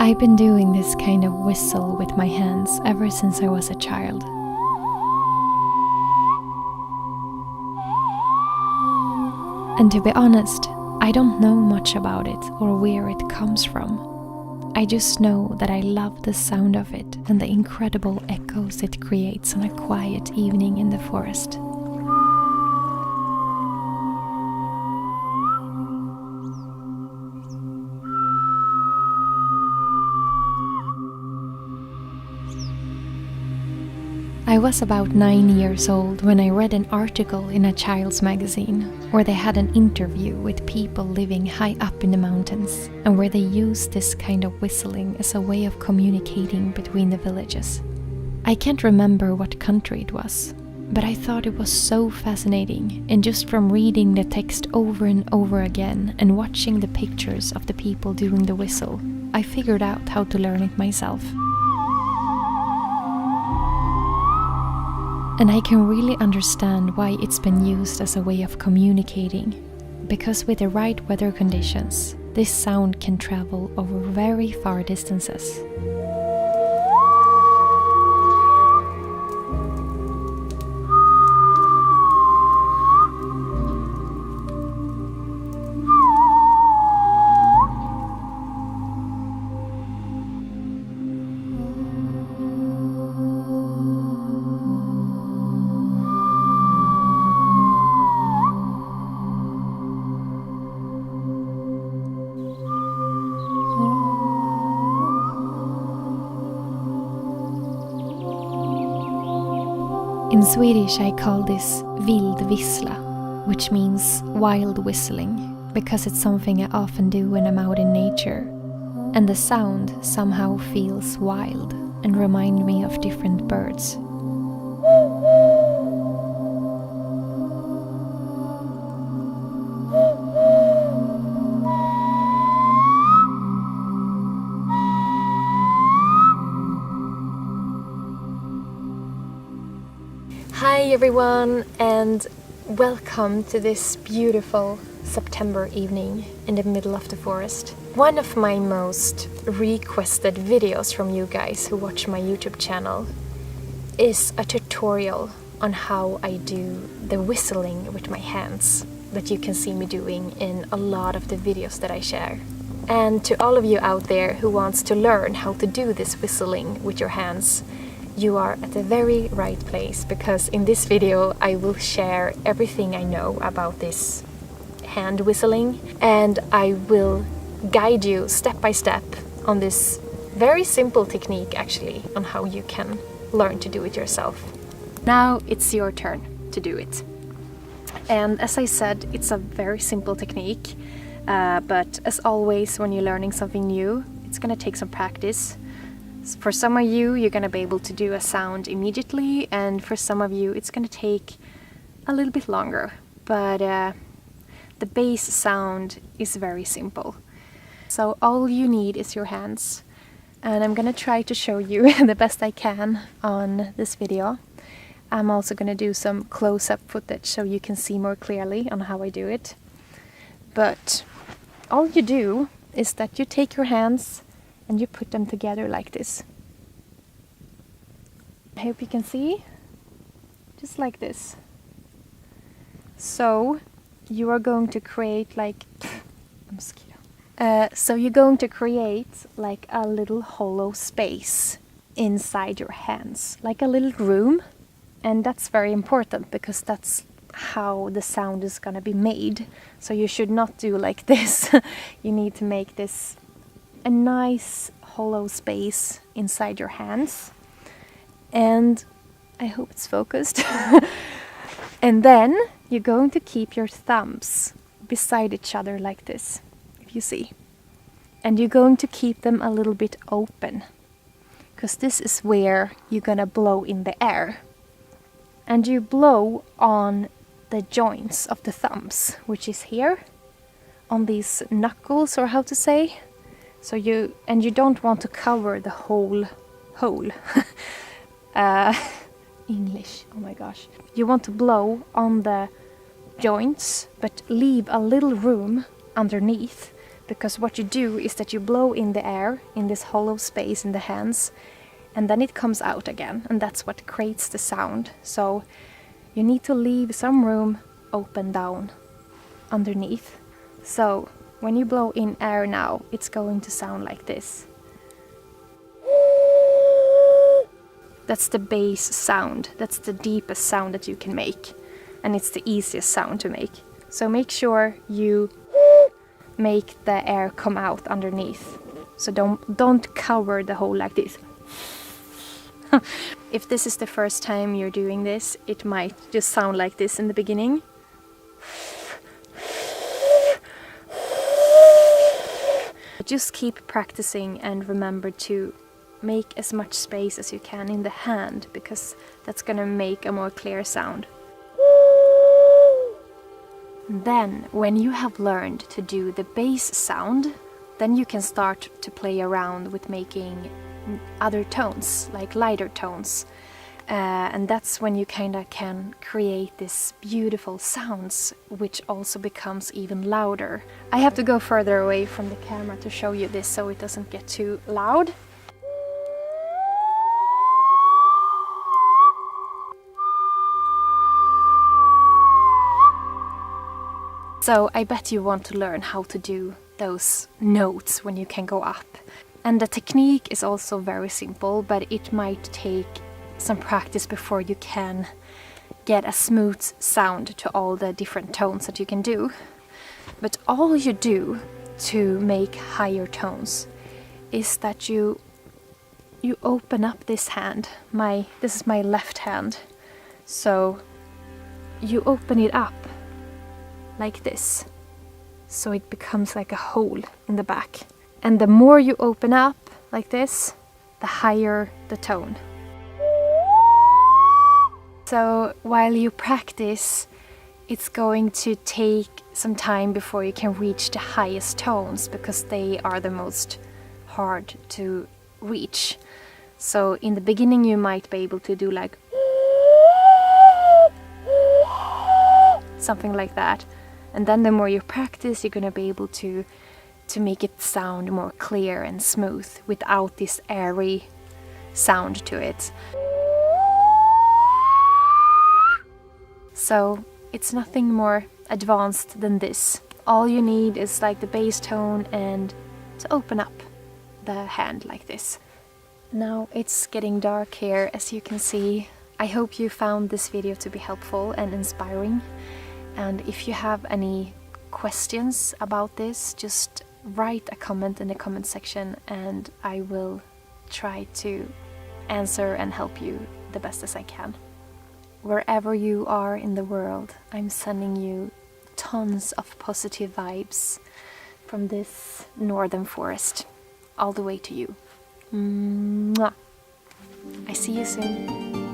I've been doing this kind of whistle with my hands ever since I was a child. And to be honest, I don't know much about it or where it comes from. I just know that I love the sound of it and the incredible echoes it creates on a quiet evening in the forest. I was about 9 years old when I read an article in a child's magazine where they had an interview with people living high up in the mountains and where they used this kind of whistling as a way of communicating between the villages. I can't remember what country it was, but I thought it was so fascinating, and just from reading the text over and over again and watching the pictures of the people doing the whistle, I figured out how to learn it myself. And I can really understand why it's been used as a way of communicating, because with the right weather conditions, this sound can travel over very far distances. In Swedish I call this vildvissla, which means wild whistling, because it's something I often do when I'm out in nature, and the sound somehow feels wild and reminds me of different birds. Hi everyone, and welcome to this beautiful September evening in the middle of the forest. One of my most requested videos from you guys who watch my YouTube channel is a tutorial on how I do the whistling with my hands that you can see me doing in a lot of the videos that I share. And to all of you out there who wants to learn how to do this whistling with your hands, you are at the very right place, because in this video I will share everything I know about this hand whistling, and I will guide you step by step on this very simple technique actually on how you can learn to do it yourself. Now it's your turn to do it. And as I said, it's a very simple technique, but as always when you're learning something new, it's gonna take some practice. For some of you, you're going to be able to do a sound immediately, and for some of you, it's going to take a little bit longer. But the bass sound is very simple. So all you need is your hands. And I'm going to try to show you the best I can on this video. I'm also going to do some close-up footage so you can see more clearly on how I do it. But all you do is that you take your hands and you put them together like this. I hope you can see. Just like this. So you are going to create like a mosquito. So you're going to create like a little hollow space inside your hands, like a little room. And that's very important because that's how the sound is gonna be made. So you should not do like this. You need to make this a nice hollow space inside your hands, and I hope it's focused. And then you're going to keep your thumbs beside each other like this, if you see, and you're going to keep them a little bit open, because this is where you're gonna blow in the air, and you blow on the joints of the thumbs, which is here on these knuckles, or how to say. So you don't want to cover the whole hole. English, oh my gosh. You want to blow on the joints, but leave a little room underneath because what you do is that you blow in the air in this hollow space in the hands, and then it comes out again, and that's what creates the sound. So you need to leave some room open down underneath. So when you blow in air now, it's going to sound like this. That's the bass sound. That's the deepest sound that you can make, and it's the easiest sound to make. So make sure you make the air come out underneath. So don't cover the hole like this. If this is the first time you're doing this, it might just sound like this in the beginning. Just keep practicing and remember to make as much space as you can in the hand, because that's gonna make a more clear sound. Then, when you have learned to do the bass sound, then you can start to play around with making other tones, like lighter tones. And that's when you kinda can create this beautiful sounds, which also becomes even louder. I have to go further away from the camera to show you this so it doesn't get too loud. So I bet you want to learn how to do those notes when you can go up. And the technique is also very simple, but it might take some practice before you can get a smooth sound to all the different tones that you can do. But all you do to make higher tones is that you open up this hand. This is my left hand. So you open it up like this, so it becomes like a hole in the back. And the more you open up like this, the higher the tone. So while you practice, it's going to take some time before you can reach the highest tones, because they are the most hard to reach. So in the beginning you might be able to do like something like that. And then the more you practice, you're gonna be able to make it sound more clear and smooth without this airy sound to it. So it's nothing more advanced than this. All you need is like the bass tone and to open up the hand like this. Now it's getting dark here, as you can see. I hope you found this video to be helpful and inspiring. And if you have any questions about this, just write a comment in the comment section and I will try to answer and help you the best as I can. Wherever you are in the world, I'm sending you tons of positive vibes from this northern forest all the way to you. Mwah. I see you soon.